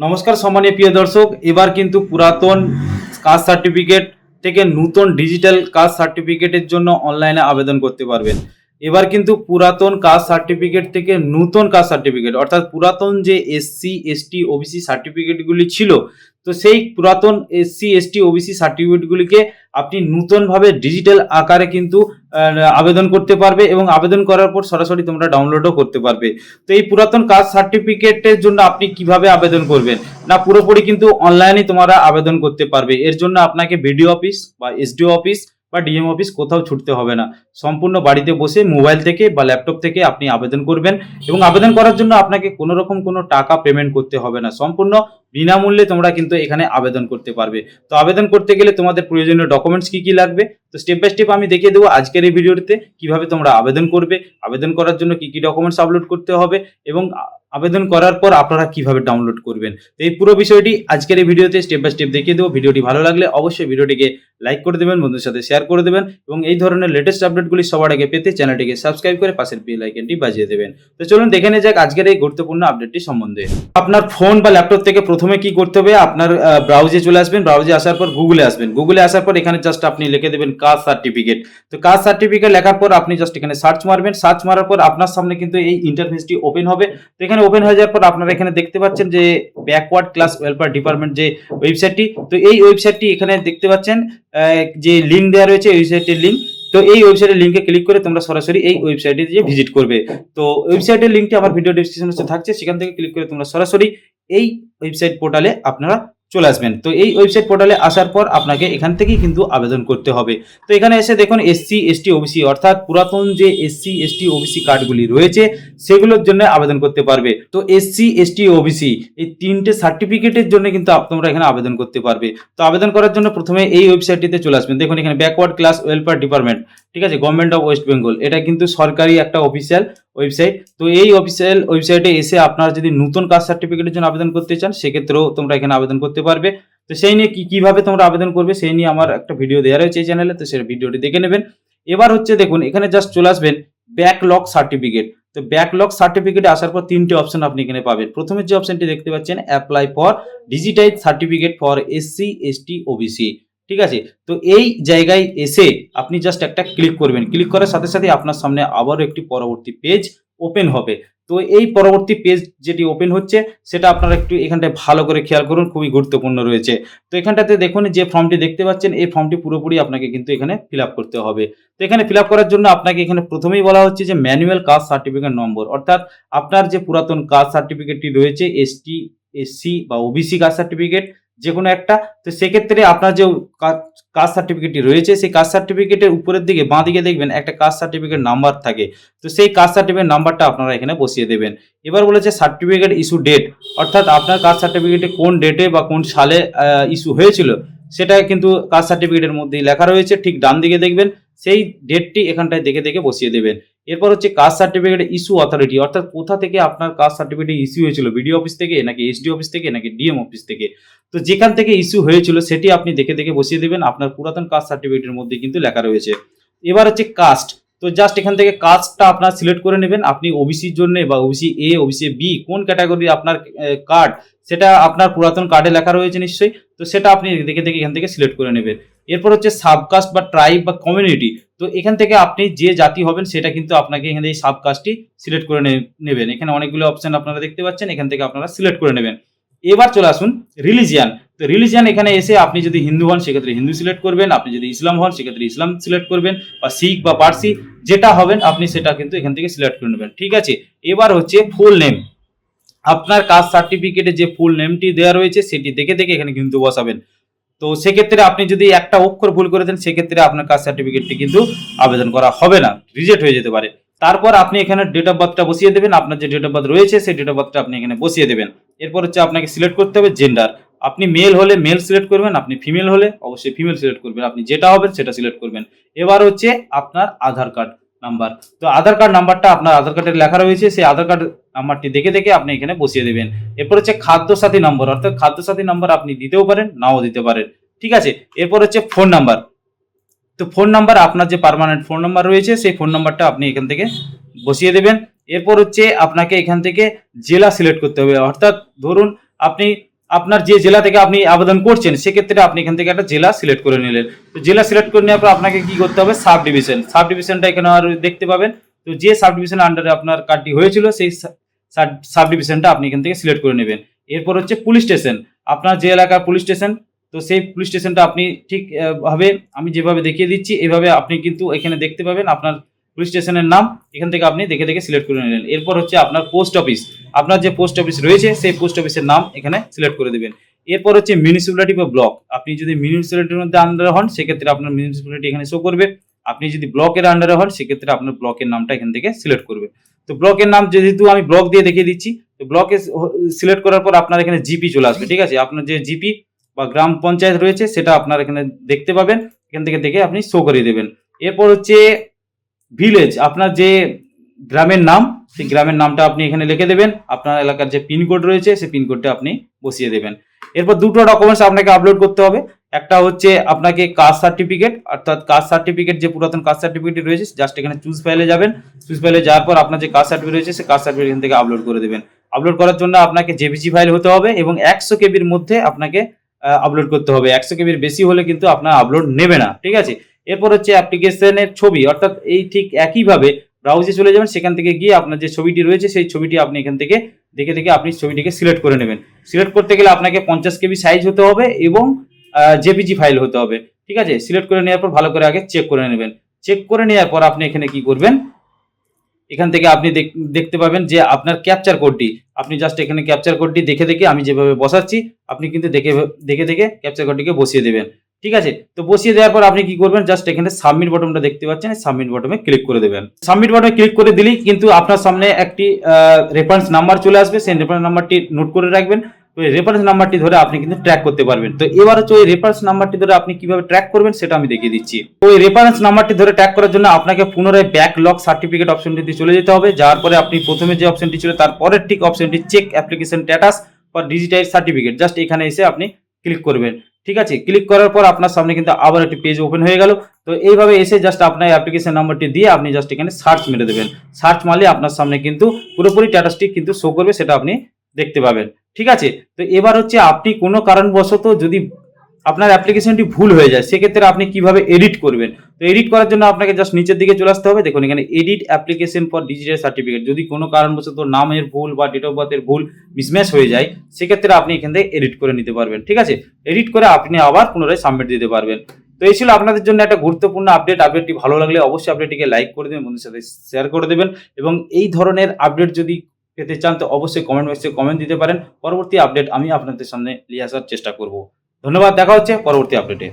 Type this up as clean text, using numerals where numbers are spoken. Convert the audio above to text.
নমস্কার সম্মানীয় প্রিয় দর্শক, এবার কিন্তু পুরাতন কাস্ট সার্টিফিকেট থেকে নতুন ডিজিটাল কাস্ট সার্টিফিকেটের জন্য অনলাইনে আবেদন করতে পারবেন। এবার কিন্তু পুরাতন কাস্ট সার্টিফিকেট থেকে নতুন কাস্ট সার্টিফিকেট অর্থাৎ পুরাতন যে এসসি এসটি ওবিসি সার্টিফিকেটগুলি ছিল, তো সেই পুরাতন এসসি এসটি ওবিসি সার্টিফিকেটগুলিকে আপনি নতুনভাবে ডিজিটাল আকারে কিন্তু আবেদন করতে পারবে এবং আবেদন করার পর সরাসরি তোমরা ডাউনলোডও করতে পারবে। তো এই পুরাতন কাস্ট সার্টিফিকেটের জন্য আপনি কিভাবে আবেদন করবেন, না পুরোপুরি কিন্তু অনলাইনে তোমরা আবেদন করতে পারবে। এর জন্য আপনাকে বিডিও অফিস বা এসডিও অফিস বা ডিএম অফিস কোথাও ছুটতে হবে না। সম্পূর্ণ বাড়িতে বসে মোবাইল থেকে বা ল্যাপটপ থেকে আপনি আবেদন করবেন এবং আবেদন করার জন্য আপনাকে কোনো রকম কোনো টাকা পেমেন্ট করতে হবে না। সম্পূর্ণ বিনামূল্যে তোমরা কিন্তু এখানে আবেদন করতে পারবে। তো আবেদন করতে গেলে তোমাদের প্রয়োজনীয় ডকুমেন্টস কি কি লাগবে, তো স্টেপ বাই স্টেপ আমি দেখিয়ে দেবো আজকের এই ভিডিওতে কিভাবে তোমরা আবেদন করবে, আবেদন করার জন্য কি কি ডকুমেন্টস আপলোড করতে হবে এবং আবেদন করার পর আপনারা কিভাবে ডাউনলোড করবেন। তো এই পুরো বিষয়টি আজকের এই ভিডিওতে স্টেপ বাই স্টেপ দেখিয়ে দেবো। ভিডিওটি ভালো লাগলে অবশ্যই ভিডিওটিকে লাইক করে দেবেন, বন্ধুদের সাথে শেয়ার করে দেবেন এবং এই ধরনের লেটেস্ট আপডেটগুলি সবার আগে পেতে চ্যানেলটিকে সাবস্ক্রাইব করে পাশের বেল আইকনটি বাজিয়ে দেবেন। তো চলুন দেখে নেওয়া যাক আজকের এই গুরুত্বপূর্ণ আপডেটটি সম্বন্ধে। আপনার ফোন বা ল্যাপটপ থেকে প্রথমে কি করতে হবে, আপনার ব্রাউজে চলে আসবেন। ব্রাউজে আসার পর গুগলে আসবেন। গুগলে আসার পর এখানে জাস্ট আপনি লিখে দেবেন কাস্ট সার্টিফিকেট। তো কাস্ট সার্টিফিকেট লেখার পর আপনি জাস্ট এখানে সার্চ মারবেন। সার্চ মারার পর আপনার সামনে কিন্তু এই ইন্টারফেসটি ওপেন হবে। তো এখানে ওপেন হয়ে যাওয়ার পর আপনারা এখানে দেখতে পাচ্ছেন যে ব্যাকওয়ার্ড ক্লাস ওয়েলফেয়ার ডিপার্টমেন্ট যে ওয়েবসাইটটি, তো এই ওয়েবসাইটটি এখানে দেখতে পাচ্ছেন যে লিঙ্ক দেওয়া রয়েছে এই ওয়েবসাইটের লিঙ্ক। তো এই ওয়েবসাইটের লিঙ্কে ক্লিক করে তোমরা সরাসরি এই ওয়েবসাইটে যে ভিজিট করবে। তো ওয়েবসাইটের লিঙ্কটি আমার ভিডিও ডেসক্রিপশনে থাকছে, সেখান থেকে ক্লিক করে তোমরা সরাসরি এই ওয়েবসাইট পোর্টালে আপনারা চলে আসবেন। তো এই ওয়েবসাইট পোর্টালে আসার পর আপনাকে এখান থেকেই কিন্তু আবেদন করতে হবে। তো এখানে এসে দেখুন এসসি এসটি ওবিসি অর্থাৎ পুরাতন যে এসসি এসটি ওবিসি কার্ডগুলি রয়েছে সেগুলোর জন্য আবেদন করতে পারবে। তো এসসি এসটি ওবিসি এই তিনটে সার্টিফিকেটের জন্য কিন্তু তোমরা এখানে আবেদন করতে পারবে। তো আবেদন করার জন্য প্রথমে এই ওয়েবসাইটটিতে চলে আসবেন। দেখুন এখানে ব্যাকওয়ার্ড ক্লাস ওয়েলফেয়ার ডিপার্টমেন্ট, ঠিক আছে, গভর্নমেন্ট অফ ওয়েস্ট বেঙ্গল, এটা কিন্তু সরকারি একটা অফিসিয়াল ওয়েবসাইট। তো এই অফিসিয়াল ওয়েবসাইটে এসে আপনারা যদি নতুন কাস্ট সার্টিফিকেটের জন্য আবেদন করতে চান সেক্ষেত্রেও তোমরা এখানে আবেদন করতে পারবে। তো সেই নিয়ে কিভাবে তোমরা আবেদন করবে সেই নিয়ে আমার একটা ভিডিও দেওয়া রয়েছে এই চ্যানেলে, তো সেই ভিডিওটি দেখে নেবেন। এবার হচ্ছে দেখুন এখানে জাস্ট চলে আসবেন ব্যাকলগ সার্টিফিকেট। তো ব্যাকলগ সার্টিফিকেটে আসার পর তিনটে অপশন আপনি এখানে পাবেন। প্রথমে যে অপশনটি দেখতে পাচ্ছেন apply for digitize certificate for SC ST OBC, ঠিক আছে। তো এই জায়গায় এসে আপনি জাস্ট একটা ক্লিক করবেন। ক্লিক করার সাথে সাথে আপনার সামনে আবারও একটি পরবর্তী পেজ ওপেন হবে। তো এই পরবর্তী পেজ যেটি ওপেন হচ্ছে সেটা আপনারা একটু এখানটায় ভালো করে খেয়াল করুন, খুবই গুরুত্বপূর্ণ রয়েছে। তো এখানটাতে দেখুন যে ফর্মটি দেখতে পাচ্ছেন এই ফর্মটি পুরোপুরি আপনাকে কিন্তু এখানে ফিল আপ করতে হবে। তো এখানে ফিল আপ করার জন্য আপনাকে এখানে প্রথমেই বলা হচ্ছে যে ম্যানুয়াল কাস্ট সার্টিফিকেট নম্বর, অর্থাৎ আপনার যে পুরাতন কাস্ট সার্টিফিকেটটি রয়েছে এসটি এসসি বা ওবিসি কাস্ট সার্টিফিকেট যে কোনো একটা, তো সেক্ষেত্রে আপনার যে কাস্ট সার্টিফিকেটটি রয়েছে সেই কাস্ট সার্টিফিকেটের উপরের দিকে বাঁ দিকে দেখবেন একটা কাস্ট সার্টিফিকেট নাম্বার থাকে। তো সেই কাস্ট সার্টিফিকেট নাম্বারটা আপনারা এখানে বসিয়ে দেবেন। এবার বলেছে সার্টিফিকেট ইস্যু ডেট, অর্থাৎ আপনার কাস্ট সার্টিফিকেটে কোন ডেটে বা কোন সালে ইস্যু হয়েছিল সেটা কিন্তু কাস্ট সার্টিফিকেটের মধ্যেই লেখা রয়েছে। ঠিক ডান দিকে দেখবেন সেই ডেটটি এখানটায় দেখে দেখে বসিয়ে দেবেন। এরপর হচ্ছে কাস্ট সার্টিফিকেট ইস্যু অথরিটি, অর্থাৎ কোথা থেকে আপনার কাস্ট সার্টিফিকেট ইস্যু হয়েছিল, বিডিও অফিস থেকে নাকি এসডি অফিস থেকে নাকি ডিএম অফিস থেকে। তো যেখান থেকে ইস্যু হয়েছিল সেটি আপনি দেখে দেখে বসিয়ে দেবেন। আপনার পুরাতন কাস্ট সার্টিফিকেটের মধ্যে কিন্তু লেখা রয়েছে। এবার হচ্ছে কাস্ট, তো জাস্ট এখান থেকে কাস্টটা আপনার সিলেক্ট করে নেবেন। আপনি ওবিসির জন্য বা ওবিসি এ ওবিসি বি কোন ক্যাটাগরি আপনার কার্ড সেটা আপনার পুরাতন কার্ডে লেখা রয়েছে নিশ্চয়ই, তো সেটা আপনি দেখে দেখে এখান থেকে সিলেক্ট করে নেবেন। এরপর হচ্ছে সাবকাস্ট বা ট্রাইব বা কমিউনিটি, তো এখান থেকে আপনি যে জাতি হবেন সেটা কিন্তু আপনাকে এখানে এই সাবকাস্টটি সিলেক্ট করে নেবেন। এখানে অনেকগুলো অপশন আপনারা দেখতে পাচ্ছেন, এখান থেকে আপনারা সিলেক্ট করে নেবেন। এবার চলে আসুন রিলিজিয়ান। তো রিলিজিয়ান এখানে এসে আপনি যদি হিন্দু হন সেক্ষেত্রে হিন্দু সিলেক্ট করবেন, আপনি যদি ইসলাম হন সেক্ষেত্রে ইসলাম সিলেক্ট করবেন, বা শিখ বা পার্সি যেটা হবেন আপনি সেটা কিন্তু এখান থেকে সিলেক্ট করে নেবেন, ঠিক আছে। এবার হচ্ছে ফুল নেম, আপনার কাস্ট সার্টিফিকেটে যে ফুল নেমটি দেওয়া রয়েছে সেটি দেখে দেখে এখানে কিন্তু বসাবেন। তো সেক্ষেত্রে আপনি যদি একটা অক্ষর ভুল করে দেন সেক্ষেত্রে আপনার কাস্ট সার্টিফিকেটটি কিন্তু আবেদন করা হবে না, রিজেক্ট হয়ে যেতে পারে। তারপর আপনি এখানে ডেট অফ বার্থটা বসিয়ে দেবেন। আপনার যে ডেট অফ বার্থ রয়েছে সেই ডেট অফ বার্থটা আপনি এখানে বসিয়ে দেবেন। এরপর হচ্ছে আপনাকে সিলেক্ট করতে হবে জেন্ডার, আপনি মেল হলে মেল সিলেক্ট করবেন, আপনি ফিমেল হলে অবশ্যই ফিমেল সিলেক্ট করবেন, আপনি যেটা হবেন সেটা সিলেক্ট করবেন। এবার হচ্ছে আপনার আধার কার্ড নাম্বার, তো আধার কার্ড নাম্বারটা আপনার আধার কার্ডে লেখা রয়েছে সেই আধার কার্ড নাম্বারটি দেখে দেখে আপনি এখানে বসিয়ে দেবেন। এরপর হচ্ছে খাদ্য সাথী নম্বর, অর্থাৎ খাদ্য সাথী নাম্বার আপনি দিতেও পারেন নাও দিতে পারেন, ঠিক আছে। এরপর হচ্ছে ফোন নাম্বার, তো ফোন নাম্বার আপনার যে পার্মানেন্ট ফোন নাম্বার রয়েছে সেই ফোন নাম্বারটা আপনি এখান থেকে বসিয়ে দেবেন। এরপর হচ্ছে আপনাকে এখান থেকে জেলা সিলেক্ট করতে হবে, অর্থাৎ ধরুন আপনি আপনার যে জেলা থেকে আপনি আবেদন করছেন সেক্ষেত্রে আপনি এখান থেকে একটা জেলা সিলেক্ট করে নিলেন। তো জেলা সিলেক্ট করে নেওয়ার পর আপনাকে কি করতে হবে, সাব ডিভিশন, সাব ডিভিশনটা এখানে আর দেখতে পাবেন। তো যে সাব ডিভিশনের আন্ডারে আপনার কার্ডটি হয়েছিল সেই সাব ডিভিশনটা আপনি এখান থেকে সিলেক্ট করে নেবেন। এরপর হচ্ছে পুলিশ স্টেশন, আপনার যে এলাকার পুলিশ স্টেশন, তো সেই পুলিশ স্টেশনটা আপনি ঠিক ভাবে আমি যেভাবে দেখিয়ে দিচ্ছি এভাবে আপনি কিন্তু এখানে দেখতে পাবেন আপনার পুলিশ স্টেশনের নাম, এখান থেকে আপনি দেখে দেখে সিলেক্ট করে নিলেন। এরপর হচ্ছে আপনার পোস্ট অফিস, আপনার যে পোস্ট অফিস রয়েছে সেই পোস্ট অফিসের নাম এখানে সিলেক্ট করে দেবেন। এরপর হচ্ছে মিউনিসিপ্যালিটি বা ব্লক, আপনি যদি মিউনিসিপ্যালিটির মধ্যে আন্ডারে হন সেক্ষেত্রে আপনার মিউনিসিপ্যালিটি এখানে শো করবে, আপনি যদি ব্লকের আন্ডারে হন সেক্ষেত্রে আপনার ব্লকের নামটা এখান থেকে সিলেক্ট করবে। তো ব্লকের নাম যেহেতু আমি ব্লক দিয়ে দেখিয়ে দিচ্ছি, তো ব্লকে সিলেক্ট করার পর আপনার এখানে জিপি চলে আসবে, ঠিক আছে, আপনার যে জিপি বা গ্রাম পঞ্চায়েত রয়েছে সেটা আপনার এখানে দেখতে পাবেন, এখান থেকে দেখে আপনি শো করিয়ে দেবেন। এরপর হচ্ছে ভিলেজ, আপনার যে গ্রামের নাম সেই গ্রামের নামটা আপনি এখানে লিখে দেবেন, আপনার এলাকার যে পিনকোড রয়েছে সেই পিনকোডটা আপনি বসিয়ে দেবেন। এরপর দুটো ডকুমেন্টস আপনাকে আপলোড করতে হবে, একটা হচ্ছে আপনাকে কাস্ট সার্টিফিকেট, অর্থাৎ কাস্ট সার্টিফিকেট যে পুরাতন কাস্ট সার্টিফিকেট রয়েছে জাস্ট এখানে চুজ ফাইলে যাবেন, চুজ ফাইলে যাওয়ার পর আপনার যে কাস্ট সার্টিফিকেট রয়েছে সেই কাস্ট সার্টিফিকেট এখান থেকে আপলোড করে দেবেন। আপলোড করার জন্য আপনাকে জেপিজি ফাইল হতে হবে এবং 100 কেবির মধ্যে আপনাকে আপলোড করতে হবে, 100 কেবির বেশি হলে কিন্তু আপনার আপলোড নেবে না, ঠিক আছে। এরপর হচ্ছে অ্যাপ্লিকেশনের ছবি, অর্থাৎ এই ঠিক একইভাবে ব্রাউজে চলে যাবেন, সেখান থেকে গিয়ে আপনার যে ছবিটি রয়েছে সেই ছবিটি আপনি এখান থেকে দেখে দেখে আপনি ছবিটিকে সিলেক্ট করে নেবেন। সিলেক্ট করতে গেলে আপনাকে 50 কেবি সাইজ হতে হবে এবং জেপিজি ফাইল হতে হবে, ঠিক আছে। সিলেক্ট করে নেওয়ার পর ভালো করে আগে চেক করে নেবেন। চেক করে নেওয়ার পর আপনি এখানে কি করবেন, এখান থেকে আপনি দেখতে পাবেন যে আপনার ক্যাপচার কোডটি, আপনি জাস্ট এখানে ক্যাপচার কোডটি দেখে দেখে আমি যেভাবে বসাচ্ছি আপনি কিন্তু দেখে দেখে দেখে ক্যাপচার কোডটিকে বসিয়ে দেবেন, ঠিক আছে। তো বসিয়ে দেওয়ার পর আপনি কি করবেন, জাস্ট এখানে সাবমিট বাটনটা দেখতে পাচ্ছেন, সাবমিট বাটনে ক্লিক করে দেবেন। সাবমিট বাটনে ক্লিক করে দিলেই কিন্তু আপনার সামনে একটি রেফারেন্স নাম্বার চলে আসবে, সেই রেফারেন্স নাম্বারটি নোট করে রাখবেন। তো এই রেফারেন্স নাম্বারটি ধরে আপনি কিন্তু ট্র্যাক করতে পারবেন। তো এবার হচ্ছে ওই রেফারেন্স নাম্বারটি ধরে আপনি কিভাবে ট্র্যাক করবেন সেটা আমি দেখিয়ে দিচ্ছি। তো ওই রেফারেন্স নাম্বারটি ধরে ট্র্যাক করার জন্য আপনাকে পুনরায় ব্যাকলগ সার্টিফিকেট অপশনটিতে চলে যেতে হবে, যাওয়ার পরে আপনি প্রথমে যে অপশনটি ছিল তার পরের ঠিক অপশনটি check application status for digitize certificate, just এখানে এসে আপনি ক্লিক করবেন, ঠিক আছে। ক্লিক করার পর আপনার সামনে কিন্তু আবার একটি পেজ ওপেন হয়ে গেল। তো এইভাবে এসে জাস্ট আপনার অ্যাপ্লিকেশন নাম্বারটি দিয়ে আপনি জাস্ট এখানে সার্চ মেরে দেবেন, সার্চ মারলে আপনার সামনে কিন্তু পুরোপুরি স্ট্যাটাসটি কিন্তু শো করবে, সেটা আপনি দেখতে পাবেন, ঠিক আছে। তো এবার হচ্ছে আপনি কোনো কারণবশত যদি আপনার অ্যাপ্লিকেশনটি ভুল হয়ে যায় সেক্ষেত্রে আপনি কিভাবে এডিট করবেন। তো এডিট করার জন্য আপনাকে জাস্ট নিচের দিকে চলে আসতে হবে, দেখুন এখানে edit application for digital certificate, যদি কোনো কারণবশত নামের ভুল বা ডেট অফ বার্থের ভুল মিসম্যাচ হয়ে যায় সেক্ষেত্রে আপনি এখান থেকে এডিট করে নিতে পারবেন, ঠিক আছে। এডিট করে আপনি আবার পুনরায় সাবমিট দিতে পারবেন। তো এই ছিল আপনাদের জন্য একটা গুরুত্বপূর্ণ আপডেট। আপডেটটি ভালো লাগলে অবশ্যই আপডেটটিকে লাইক করে দেবেন, বন্ধুদের সাথে শেয়ার করে দেবেন এবং এই ধরনের আপডেট যদি পেতে চান তো অবশ্যই কমেন্ট বক্সে কমেন্ট দিতে পারেন, পরবর্তী আপডেট আমি আপনাদের সামনে নিয়ে আসার চেষ্টা করব। ধন্যবাদ, দেখা হচ্ছে পরবর্তী আপডেটে।